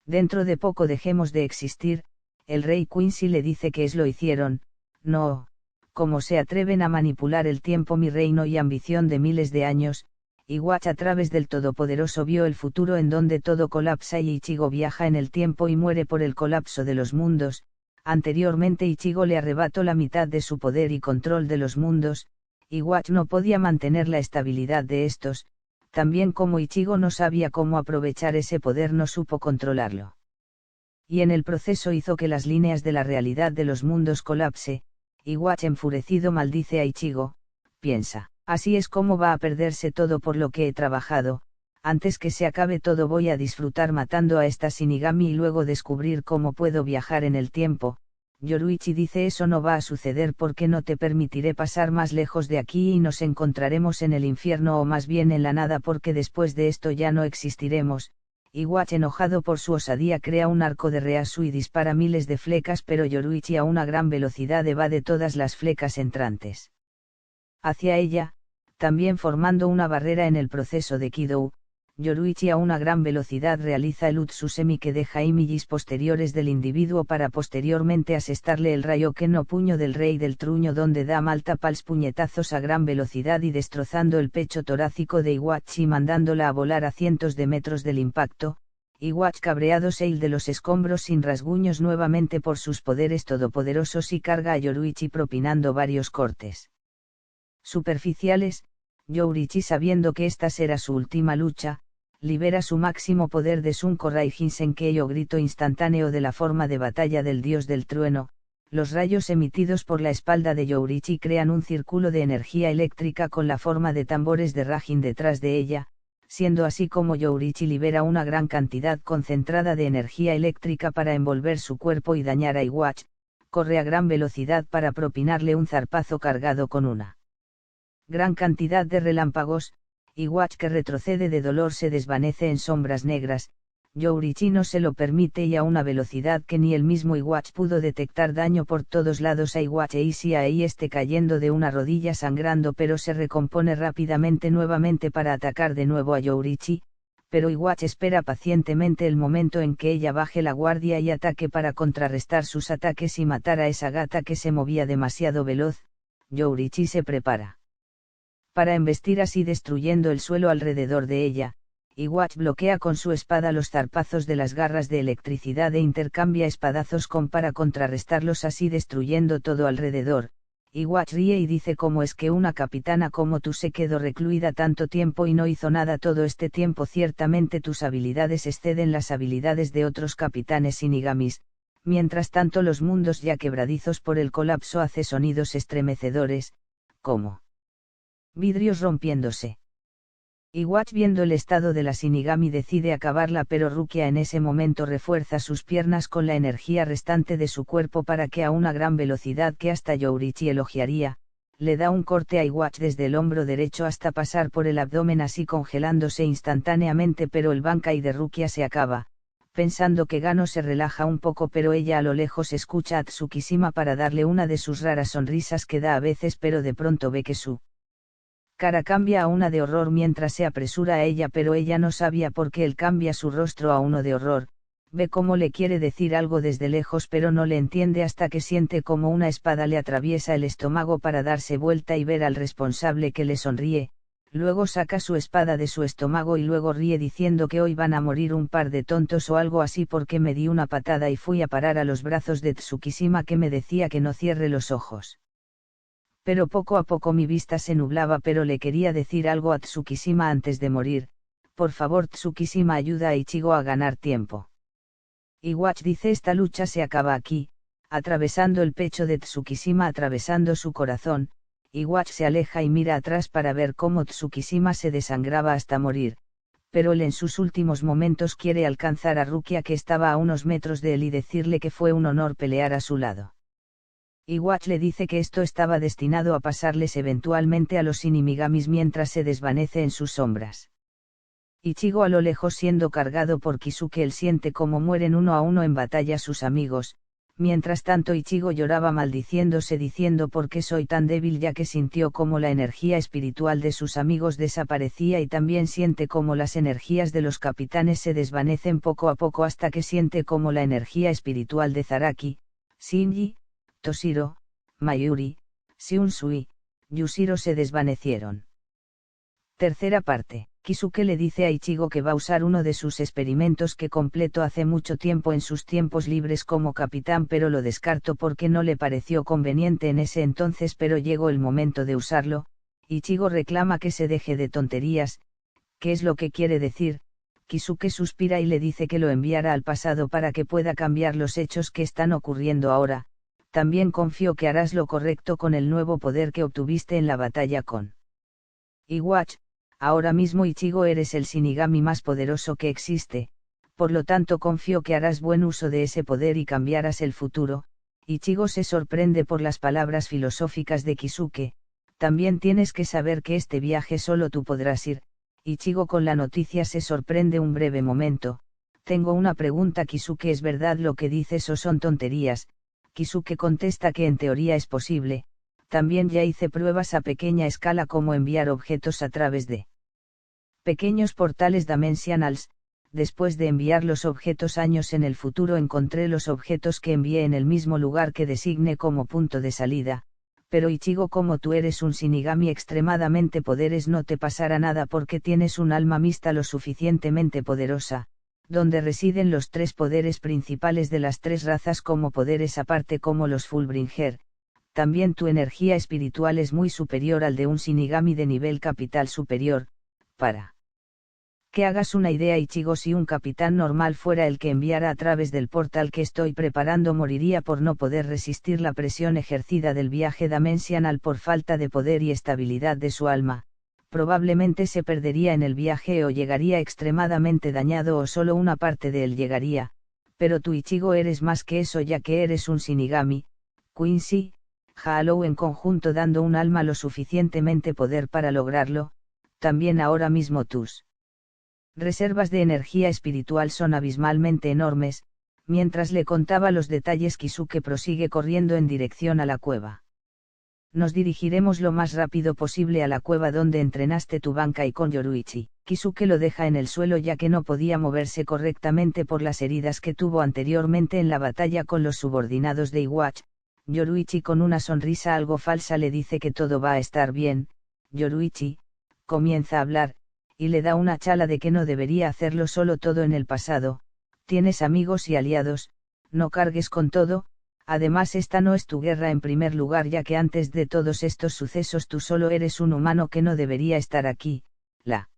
dentro de poco dejemos de existir. El rey Quincy le dice que lo hicieron. No, ¿cómo se atreven a manipular el tiempo, mi reino y ambición de miles de años? Iwatch, a través del Todopoderoso, vio el futuro en donde todo colapsa y Ichigo viaja en el tiempo y muere por el colapso de los mundos. Anteriormente Ichigo le arrebató la mitad de su poder y control de los mundos. Iwatch no podía mantener la estabilidad de estos. También como Ichigo no sabía cómo aprovechar ese poder, no supo controlarlo. Y en el proceso hizo que las líneas de la realidad de los mundos colapse. Iwatch, enfurecido, maldice a Ichigo. Piensa: así es como va a perderse todo por lo que he trabajado. Antes que se acabe todo voy a disfrutar matando a esta Shinigami y luego descubrir cómo puedo viajar en el tiempo. Yoruichi dice: eso no va a suceder porque no te permitiré pasar más lejos de aquí y nos encontraremos en el infierno, o más bien en la nada, porque después de esto ya no existiremos. Iwatch, enojado por su osadía, crea un arco de Reasu y dispara miles de flecas, pero Yoruichi a una gran velocidad evade todas las flecas entrantes hacia ella, también formando una barrera en el proceso de Kidou. Yoruichi a una gran velocidad realiza el Utsusemi que deja images posteriores del individuo para posteriormente asestarle el Rayoken no puño del rey del truño donde da multiples puñetazos a gran velocidad y destrozando el pecho torácico de Iwachi mandándola a volar a cientos de metros del impacto. Iwachi cabreado sail de los escombros sin rasguños nuevamente por sus poderes todopoderosos y carga a Yoruichi propinando varios cortes superficiales. Yoruichi sabiendo que esta será su última lucha, libera su máximo poder de Sunko Raijin Senkei grito instantáneo de la forma de batalla del dios del trueno. Los rayos emitidos por la espalda de Yoruichi crean un círculo de energía eléctrica con la forma de tambores de Rajin detrás de ella, siendo así como Yoruichi libera una gran cantidad concentrada de energía eléctrica para envolver su cuerpo y dañar a Iwachi. Corre a gran velocidad para propinarle un zarpazo cargado con una gran cantidad de relámpagos. Iwachi que retrocede de dolor se desvanece en sombras negras. Yoruichi no se lo permite y a una velocidad que ni el mismo Iwachi pudo detectar daño por todos lados a Iwachi y si ahí esté cayendo de una rodilla sangrando pero se recompone rápidamente nuevamente para atacar de nuevo a Yoruichi, pero Iwachi espera pacientemente el momento en que ella baje la guardia y ataque para contrarrestar sus ataques y matar a esa gata que se movía demasiado veloz. Yoruichi se prepara para embestir así destruyendo el suelo alrededor de ella. Iwachi bloquea con su espada los zarpazos de las garras de electricidad e intercambia espadazos para contrarrestarlos así destruyendo todo alrededor. Iwachi ríe y dice cómo es que una capitana como tú se quedó recluida tanto tiempo y no hizo nada todo este tiempo. Ciertamente tus habilidades exceden las habilidades de otros capitanes shinigamis. Mientras tanto los mundos ya quebradizos por el colapso hace sonidos estremecedores, como vidrios rompiéndose. Iwachi viendo el estado de la Shinigami decide acabarla pero Rukia en ese momento refuerza sus piernas con la energía restante de su cuerpo para que a una gran velocidad que hasta Yoruichi elogiaría, le da un corte a Iwachi desde el hombro derecho hasta pasar por el abdomen así congelándose instantáneamente pero el Bankai de Rukia se acaba. Pensando que Gano se relaja un poco pero ella a lo lejos escucha a Tsukishima para darle una de sus raras sonrisas que da a veces pero de pronto ve que su cara cambia a una de horror mientras se apresura a ella pero ella no sabía por qué él cambia su rostro a uno de horror, ve cómo le quiere decir algo desde lejos pero no le entiende hasta que siente como una espada le atraviesa el estómago para darse vuelta y ver al responsable que le sonríe, luego saca su espada de su estómago y luego ríe diciendo que hoy van a morir un par de tontos o algo así porque me di una patada y fui a parar a los brazos de Tsukishima que me decía que no cierre los ojos. Pero poco a poco mi vista se nublaba pero le quería decir algo a Tsukishima antes de morir, por favor Tsukishima ayuda a Ichigo a ganar tiempo. Iwachi dice esta lucha se acaba aquí, atravesando el pecho de Tsukishima atravesando su corazón. Iwachi se aleja y mira atrás para ver cómo Tsukishima se desangraba hasta morir, pero él en sus últimos momentos quiere alcanzar a Rukia que estaba a unos metros de él y decirle que fue un honor pelear a su lado. Iwachi le dice que esto estaba destinado a pasarles eventualmente a los Shinigamis mientras se desvanece en sus sombras. Ichigo a lo lejos siendo cargado por Kisuke él siente como mueren uno a uno en batalla sus amigos, mientras tanto Ichigo lloraba maldiciéndose diciendo por qué soy tan débil ya que sintió como la energía espiritual de sus amigos desaparecía y también siente como las energías de los capitanes se desvanecen poco a poco hasta que siente como la energía espiritual de Zaraki, Shinji, Toshiro, Mayuri, Shiunsui, Yushiro se desvanecieron. Tercera parte. Kisuke le dice a Ichigo que va a usar uno de sus experimentos que completó hace mucho tiempo en sus tiempos libres como capitán pero lo descartó porque no le pareció conveniente en ese entonces pero llegó el momento de usarlo. Ichigo reclama que se deje de tonterías. ¿Qué es lo que quiere decir? Kisuke suspira y le dice que lo enviará al pasado para que pueda cambiar los hechos que están ocurriendo ahora. También confío que harás lo correcto con el nuevo poder que obtuviste en la batalla con Iwachi. Ahora mismo Ichigo eres el Shinigami más poderoso que existe, por lo tanto confío que harás buen uso de ese poder y cambiarás el futuro. Ichigo se sorprende por las palabras filosóficas de Kisuke. También tienes que saber que este viaje solo tú podrás ir. Ichigo con la noticia se sorprende un breve momento. Tengo una pregunta Kisuke, ¿es verdad lo que dices o son tonterías? Kisuke contesta que en teoría es posible. También ya hice pruebas a pequeña escala como enviar objetos a través de Pequeños portales dimensionals. Después de enviar los objetos años en el futuro encontré los objetos que envié en el mismo lugar que designé como punto de salida, pero Ichigo, como tú eres un Shinigami extremadamente poderes, no te pasará nada porque tienes un alma mixta lo suficientemente poderosa, donde residen los tres poderes principales de las tres razas como poderes aparte como los Fullbringer. También tu energía espiritual es muy superior al de un Shinigami de nivel capital superior. Para que hagas una idea, Ichigo, si un capitán normal fuera el que enviara a través del portal que estoy preparando, moriría por no poder resistir la presión ejercida del viaje dimensional por falta de poder y estabilidad de su alma. Probablemente se perdería en el viaje o llegaría extremadamente dañado o solo una parte de él llegaría, pero tú, Ichigo, eres más que eso, ya que eres un Shinigami. Quincy, Halo en conjunto dando un alma lo suficientemente poder para lograrlo. También ahora mismo tus reservas de energía espiritual son abismalmente enormes. Mientras le contaba los detalles, Kisuke prosigue corriendo en dirección a la cueva. Nos dirigiremos lo más rápido posible a la cueva donde entrenaste tu Bankai con Yoruichi. Kisuke lo deja en el suelo ya que no podía moverse correctamente por las heridas que tuvo anteriormente en la batalla con los subordinados de Iwatch. Yoruichi, con una sonrisa algo falsa, le dice que todo va a estar bien. Yoruichi comienza a hablar, y le da una chala de que no debería hacerlo, solo todo en el pasado. Tienes amigos y aliados, no cargues con todo. Además, esta no es tu guerra en primer lugar, ya que antes de todos estos sucesos tú solo eres un humano que no debería estar aquí. La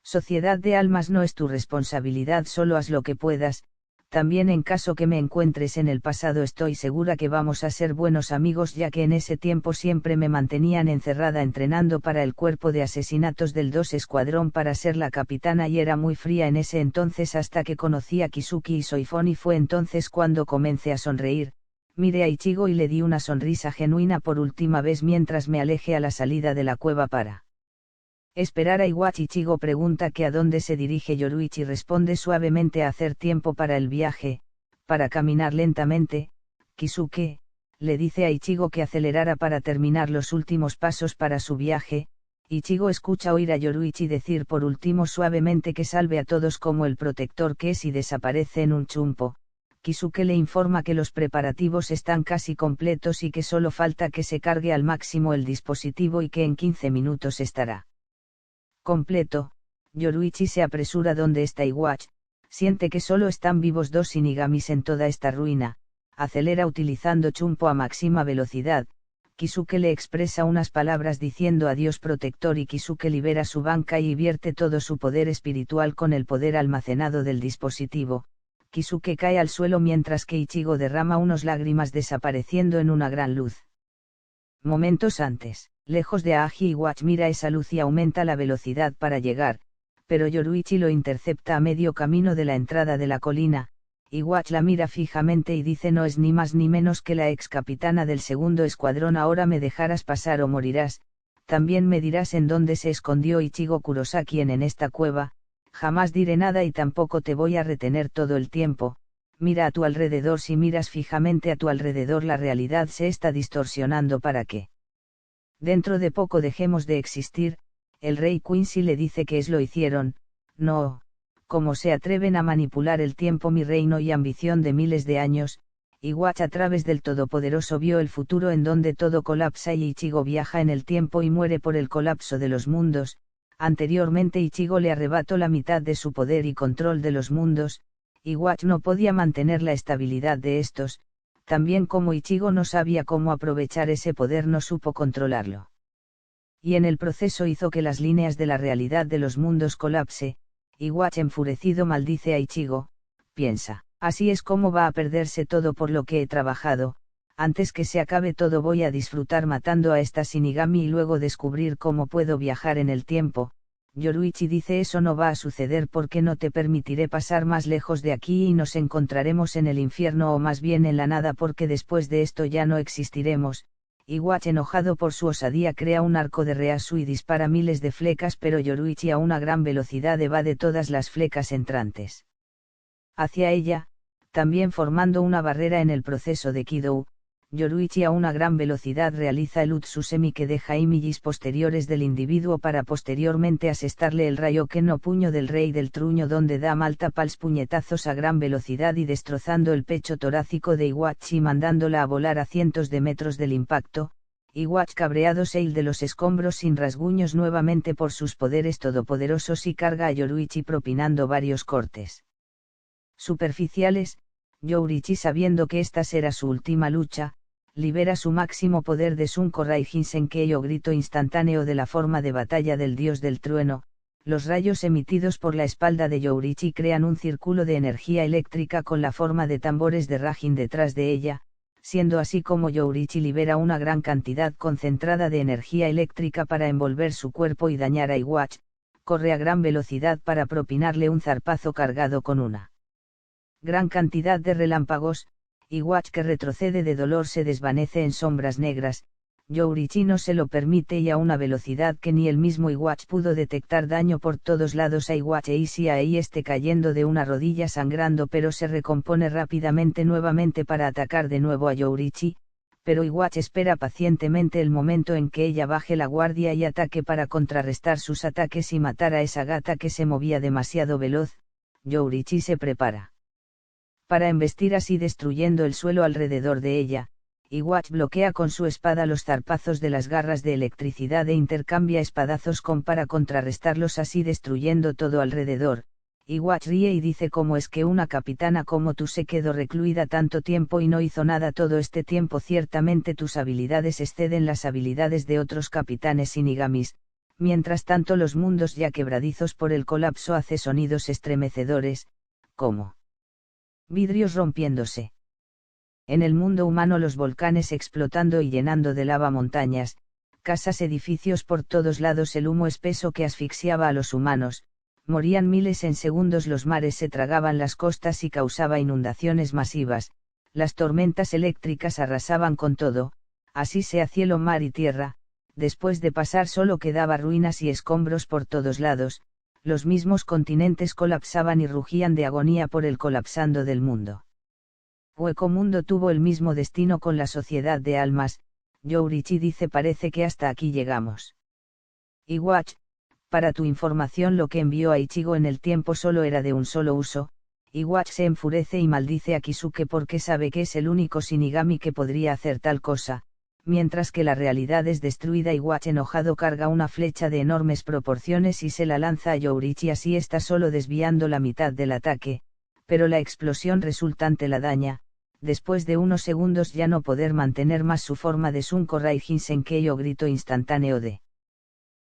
sociedad de almas no es tu responsabilidad, solo haz lo que puedas. También en caso que me encuentres en el pasado, estoy segura que vamos a ser buenos amigos, ya que en ese tiempo siempre me mantenían encerrada entrenando para el cuerpo de asesinatos del 2 Escuadrón para ser la capitana, y era muy fría en ese entonces hasta que conocí a Kizuki y Soifon, y fue entonces cuando comencé a sonreír. Miré a Ichigo y le di una sonrisa genuina por última vez mientras me alejé a la salida de la cueva para esperar a Iwatch. Ichigo pregunta que a dónde se dirige. Yoruichi responde suavemente: a hacer tiempo para el viaje, para caminar lentamente. Kisuke le dice a Ichigo que acelerara para terminar los últimos pasos para su viaje. Ichigo escucha oír a Yoruichi decir por último suavemente que salve a todos como el protector que es, y desaparece en un chumpo. Kisuke le informa que los preparativos están casi completos y que solo falta que se cargue al máximo el dispositivo y que en 15 minutos estará completo. Yoruichi se apresura donde está Iwatch, siente que solo están vivos dos Shinigamis en toda esta ruina, acelera utilizando chumpo a máxima velocidad. Kisuke le expresa unas palabras diciendo adiós protector, y Kisuke libera su banca y vierte todo su poder espiritual con el poder almacenado del dispositivo. Kisuke cae al suelo mientras que Ichigo derrama unas lágrimas desapareciendo en una gran luz. Momentos antes, lejos de Aji, Iwatch mira esa luz y aumenta la velocidad para llegar, pero Yoruichi lo intercepta a medio camino de la entrada de la colina. Iwatch la mira fijamente y dice: no es ni más ni menos que la ex capitana del 2º Escuadrón. Ahora me dejarás pasar o morirás. También me dirás en dónde se escondió Ichigo Kurosaki en esta cueva. Jamás diré nada y tampoco te voy a retener todo el tiempo. Mira a tu alrededor. Si miras fijamente a tu alrededor, la realidad se está distorsionando para que dentro de poco dejemos de existir. El rey Quincy le dice que lo hicieron. No, ¿cómo se atreven a manipular el tiempo, mi reino y ambición de miles de años? Iwatch, a través del Todopoderoso, vio el futuro en donde todo colapsa y Ichigo viaja en el tiempo y muere por el colapso de los mundos. Anteriormente Ichigo le arrebató la mitad de su poder y control de los mundos. Iwatch no podía mantener la estabilidad de estos. También como Ichigo no sabía cómo aprovechar ese poder, no supo controlarlo. Y en el proceso hizo que las líneas de la realidad de los mundos colapse. Iwatch, enfurecido, maldice a Ichigo. Piensa: así es como va a perderse todo por lo que he trabajado. Antes que se acabe todo voy a disfrutar matando a esta Shinigami y luego descubrir cómo puedo viajar en el tiempo. Yoruichi dice: eso no va a suceder porque no te permitiré pasar más lejos de aquí y nos encontraremos en el infierno, o más bien en la nada, porque después de esto ya no existiremos. Iwatch, enojado por su osadía, crea un arco de Reasu y dispara miles de flecas, pero Yoruichi a una gran velocidad evade todas las flecas entrantes hacia ella, también formando una barrera en el proceso de Kidou. Yoruichi a una gran velocidad realiza el Utsusemi que deja images posteriores del individuo para posteriormente asestarle el Rayoken no puño del rey del truño donde da multiples puñetazos a gran velocidad y destrozando el pecho torácico de Iwachi mandándola a volar a cientos de metros del impacto. Iwachi cabreado sail de los escombros sin rasguños nuevamente por sus poderes todopoderosos y carga a Yoruichi propinando varios cortes superficiales. Yoruichi sabiendo que esta será su última lucha, libera su máximo poder de Sunko Raijin Senkei o grito instantáneo de la forma de batalla del dios del trueno. Los rayos emitidos por la espalda de Yoruichi crean un círculo de energía eléctrica con la forma de tambores de Rajin detrás de ella, siendo así como Yoruichi libera una gran cantidad concentrada de energía eléctrica para envolver su cuerpo y dañar a Iwachi, corre a gran velocidad para propinarle un zarpazo cargado con una gran cantidad de relámpagos. Iwachi que retrocede de dolor se desvanece en sombras negras. Yoruichi no se lo permite y a una velocidad que ni el mismo Iwachi pudo detectar daño por todos lados a Iwachi y si ahí esté cayendo de una rodilla sangrando pero se recompone rápidamente nuevamente para atacar de nuevo a Yoruichi, pero Iwachi espera pacientemente el momento en que ella baje la guardia y ataque para contrarrestar sus ataques y matar a esa gata que se movía demasiado veloz. Yoruichi se prepara para embestir así destruyendo el suelo alrededor de ella. Iwachi bloquea con su espada los zarpazos de las garras de electricidad e intercambia espadazos para contrarrestarlos así destruyendo todo alrededor. Iwachi ríe y dice cómo es que una capitana como tú se quedó recluida tanto tiempo y no hizo nada todo este tiempo. Ciertamente tus habilidades exceden las habilidades de otros capitanes shinigamis. Mientras tanto los mundos ya quebradizos por el colapso hace sonidos estremecedores, como vidrios rompiéndose. En el mundo humano los volcanes explotando y llenando de lava montañas, casas, edificios por todos lados, el humo espeso que asfixiaba a los humanos, morían miles en segundos, los mares se tragaban las costas y causaba inundaciones masivas, las tormentas eléctricas arrasaban con todo, así sea cielo, mar y tierra, después de pasar solo quedaba ruinas y escombros por todos lados. Los mismos continentes colapsaban y rugían de agonía por el colapsando del mundo. Hueco Mundo tuvo el mismo destino con la sociedad de almas. Yoruichi dice parece que hasta aquí llegamos. Iwachi, para tu información lo que envió a Ichigo en el tiempo solo era de un solo uso. Iwachi se enfurece y maldice a Kisuke porque sabe que es el único Shinigami que podría hacer tal cosa. Mientras que la realidad es destruida, Iwachi enojado carga una flecha de enormes proporciones y se la lanza a Yoruichi, así está solo desviando la mitad del ataque, pero la explosión resultante la daña. Después de unos segundos ya no poder mantener más su forma de Sunko Raijin Senkei o grito instantáneo de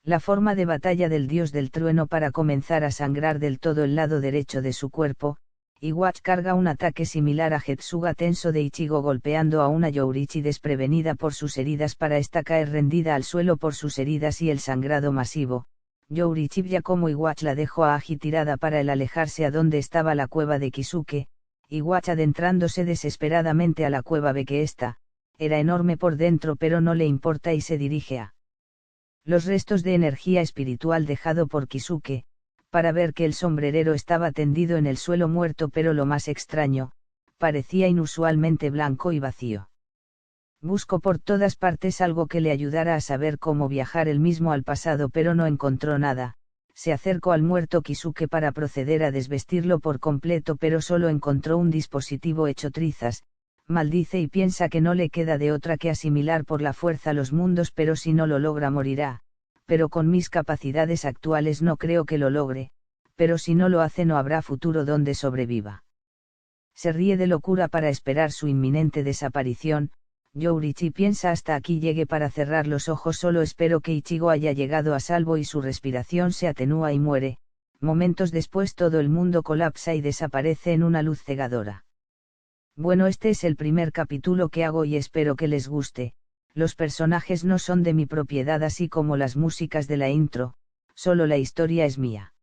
la forma de batalla del dios del trueno para comenzar a sangrar del todo el lado derecho de su cuerpo. Iwachi carga un ataque similar a Getsuga tenso de Ichigo golpeando a una Yoruichi desprevenida por sus heridas para esta caer rendida al suelo por sus heridas y el sangrado masivo. Yoruichi ya como Iwachi la dejó a Aji tirada para el alejarse a donde estaba la cueva de Kisuke. Iwachi adentrándose desesperadamente a la cueva ve que esta era enorme por dentro pero no le importa y se dirige a los restos de energía espiritual dejado por Kisuke, para ver que el sombrerero estaba tendido en el suelo muerto, pero lo más extraño, parecía inusualmente blanco y vacío. Buscó por todas partes algo que le ayudara a saber cómo viajar él mismo al pasado pero no encontró nada. Se acercó al muerto Kisuke para proceder a desvestirlo por completo pero solo encontró un dispositivo hecho trizas. Maldice y piensa que no le queda de otra que asimilar por la fuerza los mundos, pero si no lo logra morirá. Pero con mis capacidades actuales no creo que lo logre, pero si no lo hace no habrá futuro donde sobreviva. Se ríe de locura para esperar su inminente desaparición. Yoruichi piensa hasta aquí llegue para cerrar los ojos, solo espero que Ichigo haya llegado a salvo y su respiración se atenúa y muere. Momentos después todo el mundo colapsa y desaparece en una luz cegadora. Bueno, este es el primer capítulo que hago y espero que les guste. Los personajes no son de mi propiedad así como las músicas de la intro, solo la historia es mía.